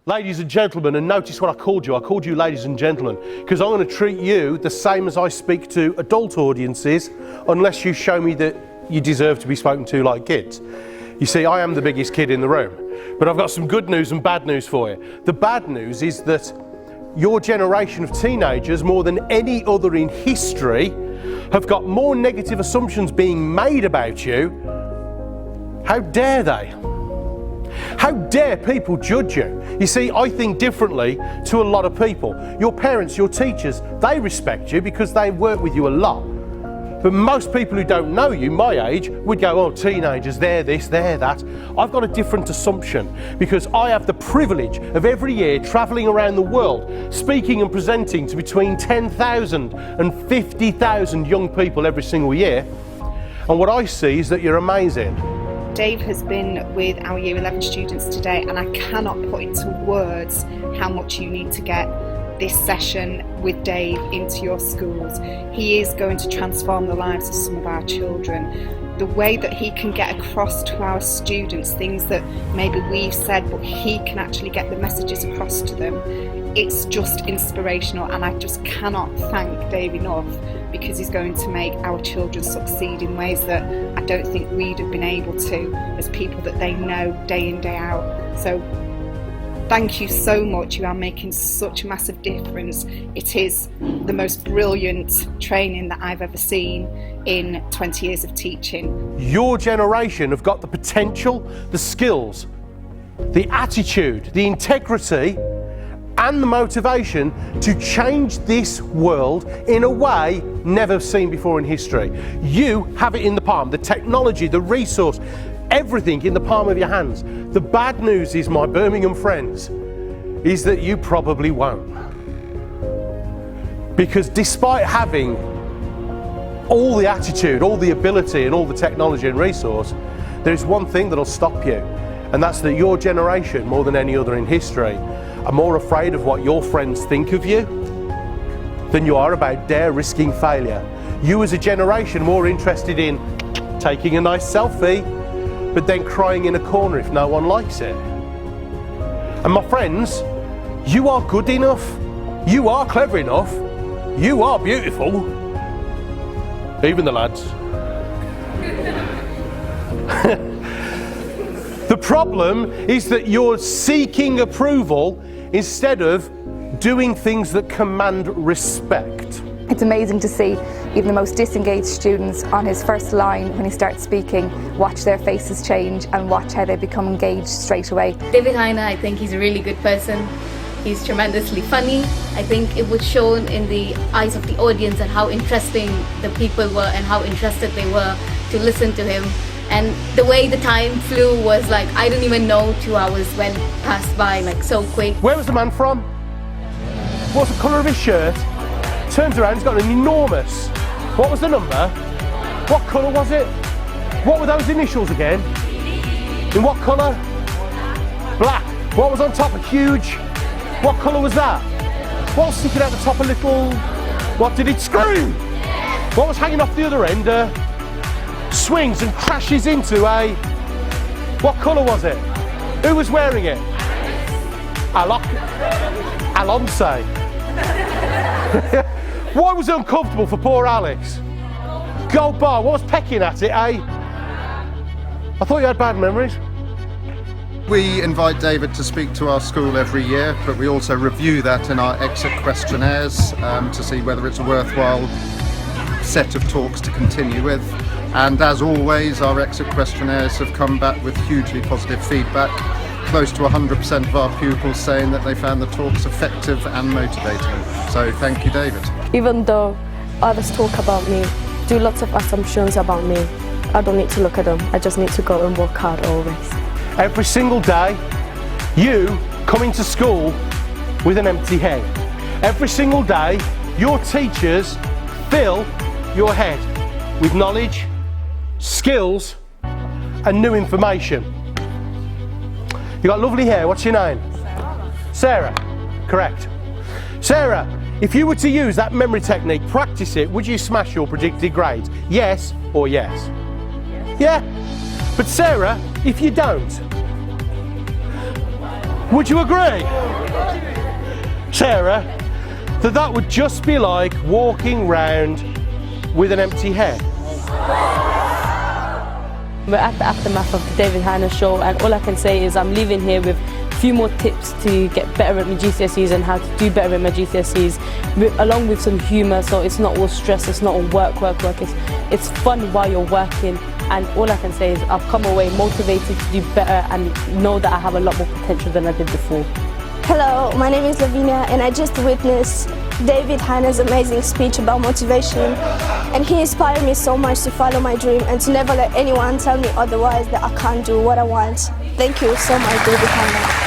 Ladies and gentlemen, and notice what I called you. I called you ladies and gentlemen because I'm going to treat you the same as I speak to adult audiences, unless you show me that you deserve to be spoken to like kids. You see, I am the biggest kid in the room, but I've got some good news and bad news for you. The bad news is that your generation of teenagers, more than any other in history, have got more negative assumptions being made about you. How dare they? How dare people judge you? You see, I think differently to a lot of people. Your parents, your teachers, they respect you because they work with you a lot. But most people who don't know you, my age, would go, oh, teenagers, they're this, they're that. I've got a different assumption because I have the privilege of every year travelling around the world, speaking and presenting to between 10,000 and 50,000 young people every single year. And what I see is that you're amazing. Dave has been with our Year 11 students today, and I cannot put into words how much you need to get this session with Dave into your schools. He is going to transform the lives of some of our children. The way that he can get across to our students things that maybe we've said, but he can actually get the messages across to them, it's just inspirational, and I just cannot thank Dave enough because he's going to make our children succeed in ways that I don't think we'd have been able to as people that they know day in, day out. So thank you so much. You are making such a massive difference. It is the most brilliant training that I've ever seen in 20 years of teaching. Your generation have got the potential, the skills, the attitude, the integrity and the motivation to change this world in a way never seen before in history. You have it in the palm, the technology, the resource, everything in the palm of your hands. The bad news is, my Birmingham friends, is that you probably won't. Because despite having all the attitude, all the ability and all the technology and resource, there's one thing that'll stop you, and that's that your generation, more than any other in history, are more afraid of what your friends think of you than you are about dare risking failure. You as a generation are more interested in taking a nice selfie, but then crying in a corner if no one likes it. And my friends, you are good enough, you are clever enough, you are beautiful, even the lads. The problem is that you're seeking approval instead of doing things that command respect. It's amazing to see even the most disengaged students on his first line when he starts speaking, watch their faces change and watch how they become engaged straight away. David Hyner, I think he's a really good person. He's tremendously funny. I think it was shown in the eyes of the audience and how interesting the people were and how interested they were to listen to him. And the way the time flew was like, I didn't even know 2 hours went past by like so quick. Where was the man from? What's the colour of his shirt? Turns around, he's got an enormous, what was the number? What colour was it? What were those initials again? In what colour? Black. What was on top? A huge, what colour was that? What was sticking out the top? A little, what did it scream? What was hanging off the other end? Swings and crashes into a, what colour was it? Who was wearing it? Alonso. Why was it uncomfortable for poor Alex? Gold bar, what was pecking at it, eh? I thought you had bad memories. We invite David to speak to our school every year, but we also review that in our exit questionnaires to see whether it's a worthwhile set of talks to continue with. And as always, our exit questionnaires have come back with hugely positive feedback. Close to 100% of our pupils saying that they found the talks effective and motivating. So thank you, David. Even though others talk about me, do lots of assumptions about me, I don't need to look at them. I just need to go and work hard always. Every single day, you come into school with an empty head. Every single day, your teachers fill your head with knowledge, skills and new information. You got lovely hair. What's your name? Sarah. Correct. Sarah, if you were to use that memory technique, practice it, would you smash your predicted grades? Yes or yes? Yeah. But Sarah, if you don't, Would you agree, Sarah, that would just be like walking round with an empty head? We're at the aftermath of the David Hyner show, and all I can say is I'm leaving here with a few more tips to get better at my GCSEs and how to do better in my GCSEs, along with some humour, so it's not all stress, it's not all work. It's fun while you're working, and all I can say is I've come away motivated to do better and know that I have a lot more potential than I did before. Hello, my name is Lavinia, and I just witnessed David Hyner's amazing speech about motivation, and he inspired me so much to follow my dream and to never let anyone tell me otherwise that I can't do what I want. Thank you so much, David Hyner.